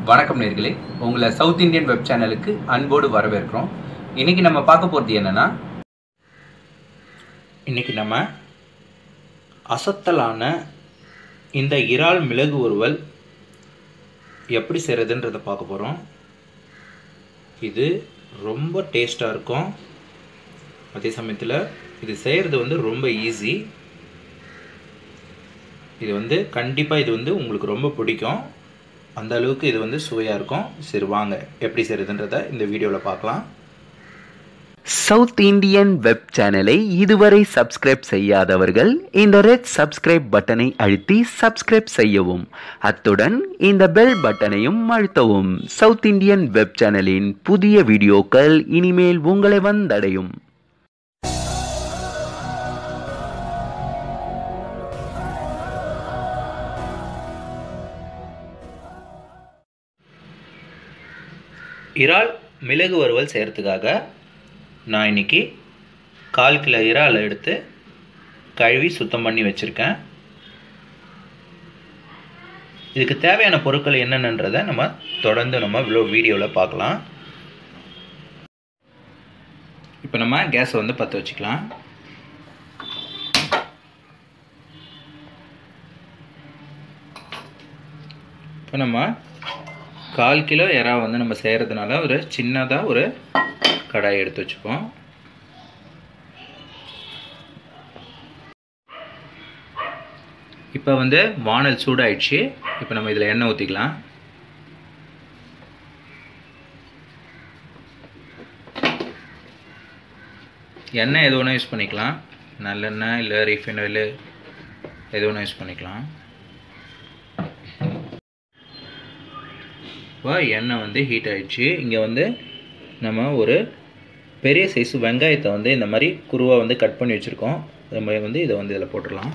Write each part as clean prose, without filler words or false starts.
வணக்கம் நேயர்களே, உங்களை சவுத் இந்தியன் வெப் சேனலுக்கு அன்போடு வரவேற்கிறோம். இன்னைக்கு நம்ம பார்க்க போகிறது என்னன்னா, இன்னைக்கு நம்ம அசத்தலான இந்த இறால் மிளகு வறுவல் எப்படி செய்கிறதுன்றதை பார்க்க போகிறோம். இது ரொம்ப டேஸ்ட்டாக இருக்கும். அதே சமயத்தில் இது செய்கிறது ரொம்ப ஈஸி. இது கண்டிப்பாக இது உங்களுக்கு ரொம்ப பிடிக்கும். அந்த அளவுக்கு இது சுவையாக இருக்கும். சரி வாங்க எப்படி செய்கிறதுன்றதை இந்த வீடியோவில் பார்க்கலாம். சவுத் இந்தியன் வெப் சேனலை இதுவரை சப்ஸ்கிரைப் செய்யாதவர்கள் இந்த ரெட் சப்ஸ்கிரைப் பட்டனை அழுத்தி சப்ஸ்கிரைப் செய்யவும். அத்துடன் இந்த பெல் பட்டனையும் அழுத்தவும். சவுத் இந்தியன் வெப் சேனலின் புதிய வீடியோக்கள் இனிமேல் உங்களை வந்தடையும். இறால் மிளகு வறுவல் செய்கிறதுக்காக நான் இன்றைக்கி 1/4 கிலோ இறால் எடுத்து கழுவி சுத்தம் பண்ணி வச்சுருக்கேன். இதுக்கு தேவையான பொருட்கள் என்னென்னன்றதை நம்ம தொடர்ந்து வீடியோவில் பார்க்கலாம். இப்போ நம்ம கேஸை பற்ற வச்சுக்கலாம். இப்போ நம்ம 1/4 கிலோ இறா நம்ம செய்கிறதுனால ஒரு சின்னதாக ஒரு கடாய் எடுத்து வச்சுப்போம். இப்போ வானல் சூடாயிடுச்சு. இப்போ நம்ம இதில் எண்ணெய் ஊற்றிக்கலாம். எண்ணெய் எது வேணால் யூஸ் பண்ணிக்கலாம். நல்லெண்ணெய் இல்லை ரீஃபைண்ட் ஆயில் எது வேணால் யூஸ் பண்ணிக்கலாம். இப்போ எண்ணெய் ஹீட் ஆகிடுச்சு. இங்கே நம்ம ஒரு பெரிய சைஸ் வெங்காயத்தை இந்த மாதிரி குருவாக கட் பண்ணி வச்சுருக்கோம். அது மாதிரி இதை இதில் போட்டுடலாம்.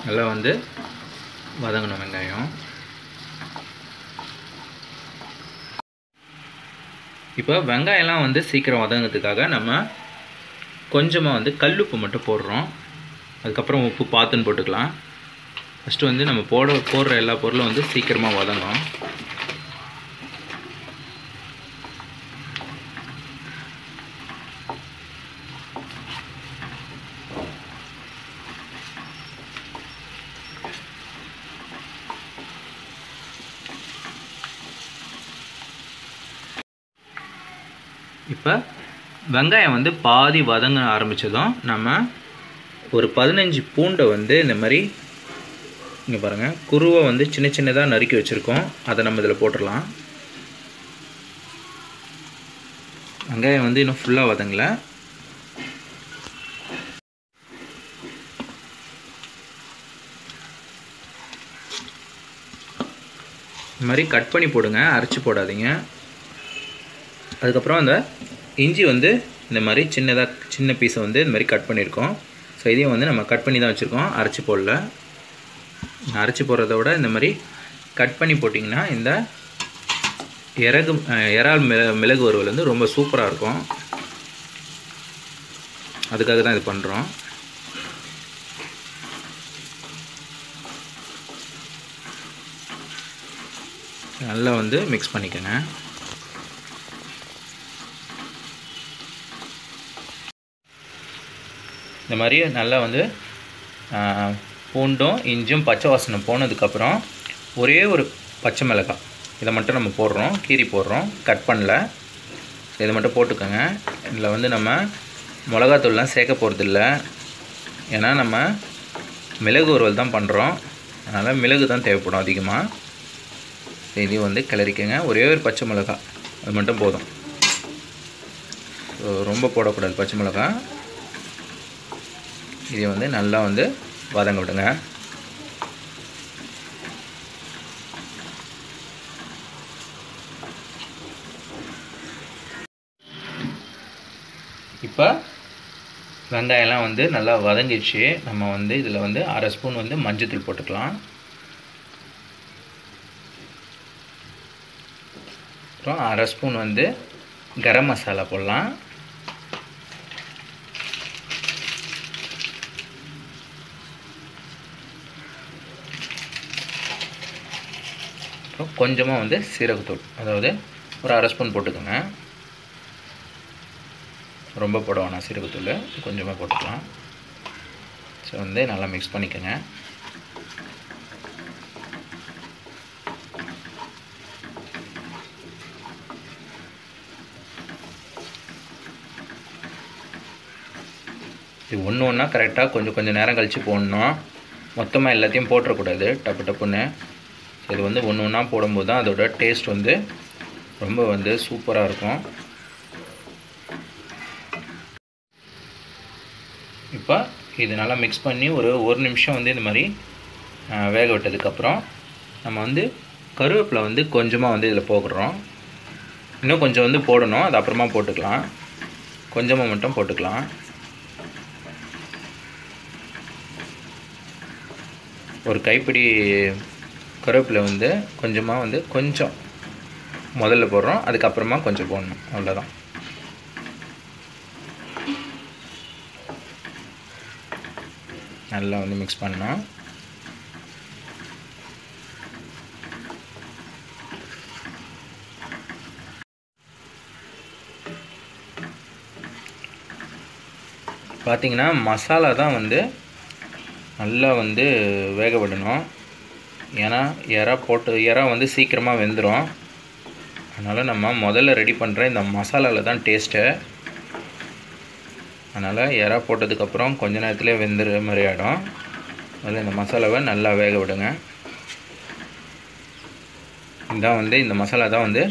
நல்லா வதங்கணும் வெங்காயம். இப்போ வெங்காயம்லாம் சீக்கிரம் வதங்கிறதுக்காக நம்ம கொஞ்சமாக கல்லுப்பு மட்டும் போடுறோம். அதுக்கப்புறம் உப்பு பார்த்துன்னு போட்டுக்கலாம். ஃபஸ்ட்டு நம்ம போடுற எல்லா பொருளும் சீக்கிரமாக வதங்கும். இப்போ வெங்காயம் பாதி வதங்க ஆரம்பித்ததும் நம்ம ஒரு 15 பூண்டை இந்த மாதிரி இங்கே பாருங்கள் குருவை சின்ன சின்னதாக நறுக்கி வச்சுருக்கோம். அதை நம்ம இதில் போட்டுடலாம். வெங்காயம் இன்னும் ஃபுல்லாக வதங்கலை. இந்த மாதிரி கட் பண்ணி போடுங்க, அரைச்சி போடாதீங்க. அதுக்கப்புறம் அந்த இஞ்சி இந்த மாதிரி சின்ன பீஸை இந்த மாதிரி கட் பண்ணியிருக்கோம். ஸோ இதையும் நம்ம கட் பண்ணி தான் வச்சுருக்கோம், அரைச்சி போடல. அரைச்சி போடுறத விட இந்த மாதிரி கட் பண்ணி போட்டிங்கன்னா இந்த இறால் மிளகு வறுவல் ரொம்ப சூப்பராக இருக்கும். அதுக்காக தான் இது பண்ணுறோம். நல்லா மிக்ஸ் பண்ணிக்கோங்க. இந்த மாதிரி நல்லா பூண்டும் இஞ்சும் பச்சை வாசனை போனதுக்கப்புறம் ஒரே ஒரு பச்சை மிளகாய் இதை மட்டும் நம்ம போடுறோம், கீரி போடுறோம், கட் பண்ணல. இதை மட்டும் போட்டுக்கோங்க. இதில் நம்ம மிளகாத்தூள்லாம் சேர்க்க போகிறதில்ல. ஏன்னா நம்ம மிளகு வறுவல் தான் பண்ணுறோம். அதனால் மிளகு தான் தேவைப்படும் அதிகமாக. இதையும் கிளறிக்கங்க. ஒரே ஒரு பச்சை மிளகாய் அது மட்டும் போதும். ரொம்ப போடக்கூடாது பச்சை மிளகாய். இதை நல்லா வதங்க விடுங்க. இப்போ வெங்காயம்லாம் நல்லா வதங்கிடுச்சு. நம்ம இதில் 1/2 ஸ்பூன் மஞ்சத்தூள் போட்டுக்கலாம். அப்புறம் 1/2 ஸ்பூன் வந்து கரம் மசாலா போடலாம். அப்புறம் கொஞ்சமாக வந்து சீரகத்தூள், அதாவது ஒரு 1/2 ஸ்பூன் போட்டுக்கோங்க. ரொம்ப போட வேணாம் சீரகத்தூள், கொஞ்சமாக போட்டுக்கலாம். ஸோ வந்து நல்லா மிக்ஸ் பண்ணிக்கோங்க. இது ஒன்று ஒன்றா கரெக்டாக கொஞ்சம் நேரம் கழித்து போடணும். மொத்தமாக எல்லாத்தையும் போட்டுறக்கூடாது டப்பு டப்புன்னு. இது வந்து ஒன்று ஒன்றா போடும்போது தான் அதோட டேஸ்ட் வந்து ரொம்ப வந்து சூப்பராக இருக்கும். இப்போ இது நல்லா மிக்ஸ் பண்ணி ஒரு நிமிஷம் வந்து இந்த மாதிரி வேக விட்டதுக்கப்புறம் நம்ம வந்து கருவேப்பிலை வந்து கொஞ்சமாக வந்து இதில் போடுறோம். இன்னும் கொஞ்சம் வந்து போடணும், அது அப்புறமா போட்டுக்கலாம். கொஞ்சமாக மட்டும் போட்டுக்கலாம். ஒரு கைப்பிடி கருவேப்பிலை வந்து கொஞ்சமாக வந்து கொஞ்சம் முதல்ல போடுறோம், அதுக்கப்புறமா கொஞ்சம் போடணும், அவ்வளோதான். நல்லா வந்து மிக்ஸ் பண்ணோம். பார்த்திங்கன்னா மசாலா தான் வந்து நல்லா வந்து வேக விடணும். ஏன்னா எறா வந்து சீக்கிரமாக வெந்துடும். அதனால் நம்ம முதல்ல ரெடி பண்ணுற இந்த மசாலாவில் தான் டேஸ்ட்டு. அதனால் எறா போட்டதுக்கப்புறம் கொஞ்ச நேரத்துலேயே வெந்துடுற மாதிரி ஆகிடும். அதில் இந்த மசாலாவை நல்லா வேக விடுங்க. இதான் வந்து இந்த மசாலா தான் வந்து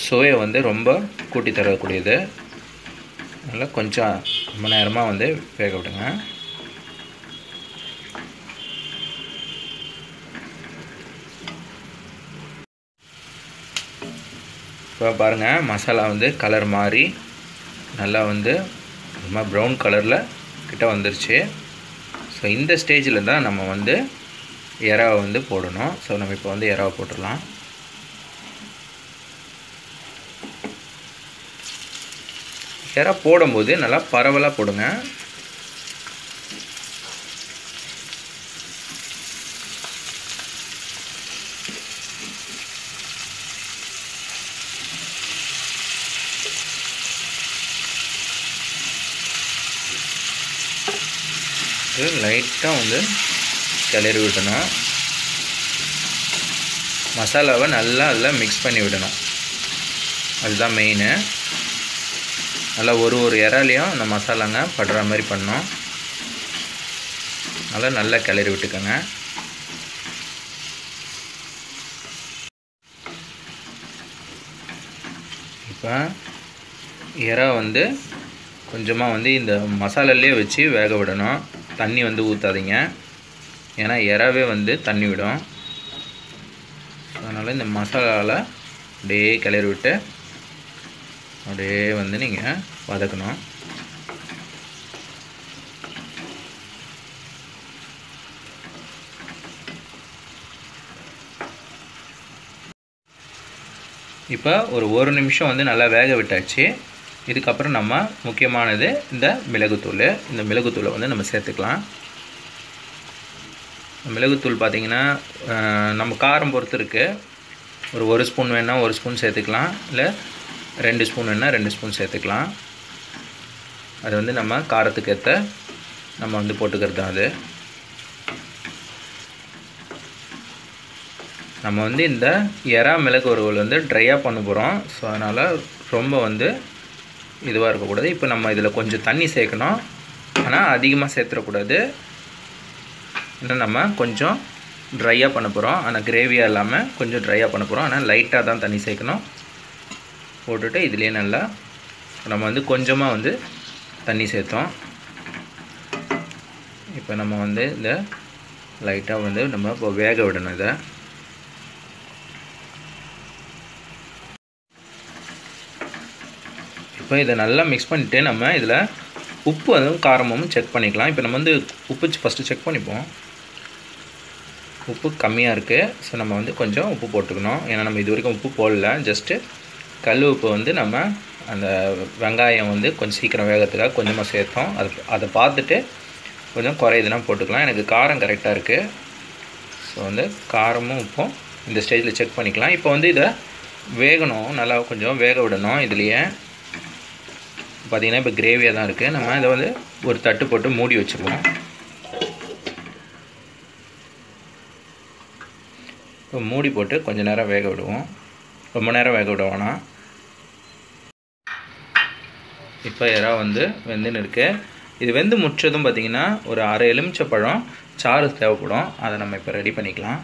சுவையை வந்து ரொம்ப கூட்டி தரக்கூடியது. அதனால் கொஞ்சம் ரொம்ப நேரமாக வந்து வேக விடுங்க. இப்போ பாருங்கள், மசாலா வந்து கலர் மாறி நல்லா வந்து ரொம்ப ப்ரௌன் கலரில் கிட்ட வந்துருச்சு. ஸோ இந்த ஸ்டேஜில் தான் நம்ம வந்து எறாவை வந்து போடணும். ஸோ நம்ம இப்போ வந்து எறாவை போட்டுடலாம். எறா போடும்போது நல்லா பரவலாக போடுங்க. லைட்டாக வந்து கிளறி விடணும். மசாலாவை நல்லா அதில் மிக்ஸ் பண்ணி விடணும். அதுதான் மெயினு. நல்லா ஒரு இறாலையும் அந்த மசாலாங்க படுற மாதிரி பண்ணணும். அதனால் நல்லா கிளறி விட்டுக்கோங்க. இப்போ இறா வந்து கொஞ்சமாக வந்து இந்த மசாலாலே வச்சு வேக விடணும். தண்ணி வந்து ஊற்றாதீங்க, ஏன்னா இறாவே வந்து தண்ணி விடும். அதனால் இந்த மசாலாவில் அப்படியே கிளறி விட்டு அப்படியே வந்து நீங்கள் வதக்கணும். இப்போ ஒரு நிமிஷம் வந்து நல்லா வேக விட்டாச்சு. இதுக்கப்புறம் நம்ம முக்கியமானது இந்த மிளகுத்தூள். இந்த மிளகுத்தூளை வந்து நம்ம சேர்த்துக்கலாம். மிளகுத்தூள் பார்த்திங்கன்னா நம்ம காரம் பொறுத்து இருக்குது. ஒரு ஸ்பூன் வேணால் 1 ஸ்பூன் சேர்த்துக்கலாம், இல்லை 2 ஸ்பூன் வேணால் 2 ஸ்பூன் சேர்த்துக்கலாம். அது வந்து நம்ம காரத்துக்கு ஏற்ற நம்ம வந்து போட்டுக்கிறது தான். அது நம்ம வந்து இந்த எறா மிளகு வறுவல் வந்து ட்ரையாக பண்ண போகிறோம். ஸோ அதனால் ரொம்ப வந்து இதுவாக இருக்கக்கூடாது. இப்போ நம்ம இதில் கொஞ்சம் தண்ணி சேர்க்கணும், ஆனால் அதிகமாக சேர்த்துடக்கூடாது. இன்னும் நம்ம கொஞ்சம் ட்ரையாக பண்ண போகிறோம், ஆனால் கிரேவியாக இல்லாமல் கொஞ்சம் ட்ரையாக பண்ண போகிறோம். ஆனால் லைட்டாக தான் தண்ணி சேர்க்கணும். போட்டுட்டு இதுலேயே நல்லா நம்ம வந்து கொஞ்சமாக வந்து தண்ணி சேர்த்தோம். இப்போ நம்ம வந்து இந்த லைட்டாக வந்து நம்ம இப்போ வேக விடணும். இதை இப்போ இதை நல்லா மிக்ஸ் பண்ணிவிட்டு நம்ம இதில் உப்பு அதுவும் காரமும் செக் பண்ணிக்கலாம். இப்போ நம்ம வந்து உப்பு ஃபஸ்ட்டு செக் பண்ணிப்போம். உப்பு கம்மியாக இருக்குது. ஸோ நம்ம வந்து கொஞ்சம் உப்பு போட்டுக்கணும். ஏன்னா நம்ம இது வரைக்கும் உப்பு போடல, ஜஸ்ட்டு கல் உப்பு வந்து நம்ம அந்த வெங்காயம் வந்து கொஞ்சம் சீக்கிரம் வேகத்துக்காக கொஞ்சமாக சேர்த்தோம். அதை பார்த்துட்டு கொஞ்சம் குறையுதுன்னா போட்டுக்கலாம். எனக்கு காரம் கரெக்டாக இருக்குது. ஸோ வந்து காரமும் உப்பும் இந்த ஸ்டேஜில் செக் பண்ணிக்கலாம். இப்போ வந்து இதை வேகணும், நல்லா கொஞ்சம் வேக விடணும். இதுலேயே பார்த்திங்கன்னா இப்போ கிரேவியாக தான் இருக்குது. நம்ம இதை வந்து ஒரு தட்டு போட்டு மூடி வச்சுக்குவோம். இப்போ மூடி போட்டு கொஞ்சம் நேரம் வேக விடுவோம். ரொம்ப நேரம் வேக விட வேணாம். இப்போ இறா வந்து வெந்துன்னு இருக்குது. இது வெந்து முற்றதும் பார்த்திங்கன்னா ஒரு அரை எலுமிச்சப்பழம் சாறு தேவைப்படும். அதை நம்ம இப்போ ரெடி பண்ணிக்கலாம்.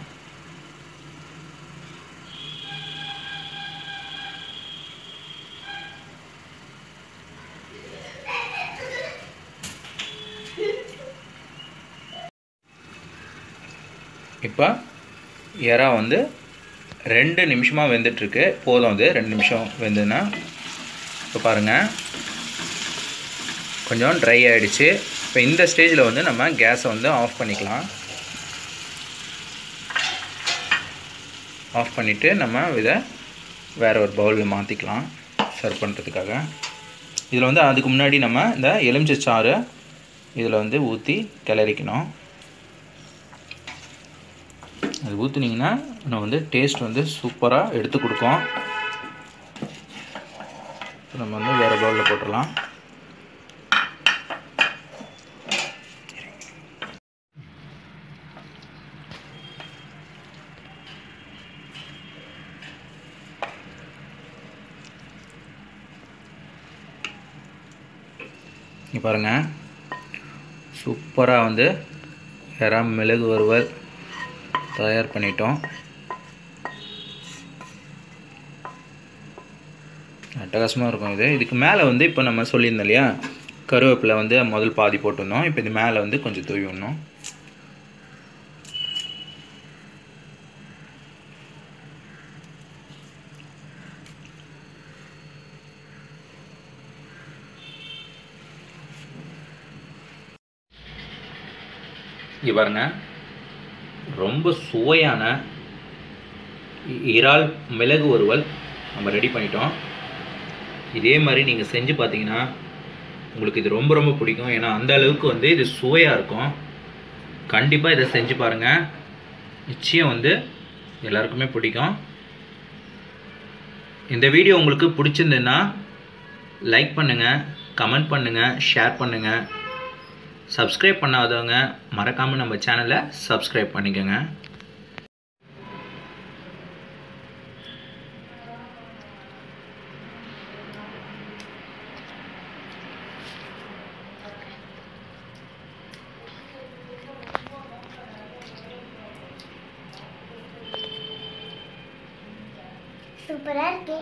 இப்போ இறா வந்து 2 நிமிஷமாக வெந்துட்டுருக்கு. போதும், அது 2 நிமிஷம் வெந்துன்னா. இப்போ பாருங்கள் கொஞ்சம் ட்ரை ஆகிடுச்சு. இப்போ இந்த ஸ்டேஜில் வந்து நம்ம கேஸை வந்து ஆஃப் பண்ணிக்கலாம். ஆஃப் பண்ணிவிட்டு நம்ம இதை வேறு ஒரு பவுலில் மாற்றிக்கலாம் சர்வ் பண்ணுறதுக்காக. இதில் வந்து அதுக்கு முன்னாடி நம்ம இந்த எலுமிச்சை சாறு இதில் வந்து ஊற்றி கிளறிக்கணும். அது ஊற்றுனீங்கன்னா இன்னும் வந்து டேஸ்ட் வந்து சூப்பராக எடுத்து கொடுக்கும். நம்ம வந்து வேறு பவுலில் போட்டுடலாம். இங்கே பாருங்கள், சூப்பராக வந்து இறா மிளகு வறுவல் தயார் பண்ணிட்டோம். அட்டகாசமாக இருக்கும் இது. இதுக்கு மேலே வந்து இப்போ நம்ம சொல்லியிருந்தோம் இல்லையா, கருவேப்பிலை வந்து முதல் பாதி போட்டுருந்தோம். இப்போ இது மேலே வந்து கொஞ்சம் தூவி விடணும். இங்கே பாருங்க, ரொம்ப சுவையான இறால் மிளகு வறுவல் நம்ம ரெடி பண்ணிட்டோம். இதே மாதிரி நீங்கள் செஞ்சு பார்த்தீங்கன்னா உங்களுக்கு இது ரொம்ப ரொம்ப பிடிக்கும். ஏன்னா அந்த அளவுக்கு வந்து இது சுவையாக இருக்கும். கண்டிப்பாக இதை செஞ்சு பாருங்கள், நிச்சயம் வந்து எல்லாருக்குமே பிடிக்கும். இந்த வீடியோ உங்களுக்கு பிடிச்சிருந்துன்னா லைக் பண்ணுங்கள், கமெண்ட் பண்ணுங்கள், ஷேர் பண்ணுங்கள். சப்ஸ்கிரைப் பண்ணாதவங்க மறக்காமல் நம்ம சேனலை சப்ஸ்கிரைப் பண்ணிக்கோங்க. சூப்பரா இருக்கு.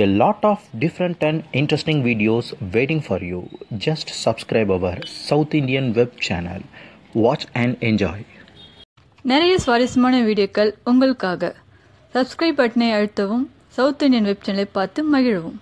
A lot of different and interesting videos waiting for you. Just subscribe our South Indian web channel. Watch and enjoy. நிறைய சுவாரஸ்யமான வீடியோக்கள் உங்களுக்காக. சப்ஸ்கிரைப் பட்டனை அழுத்தவும், சவுத் இந்தியன் வெப் சேனலை பார்த்து மகிழவும்.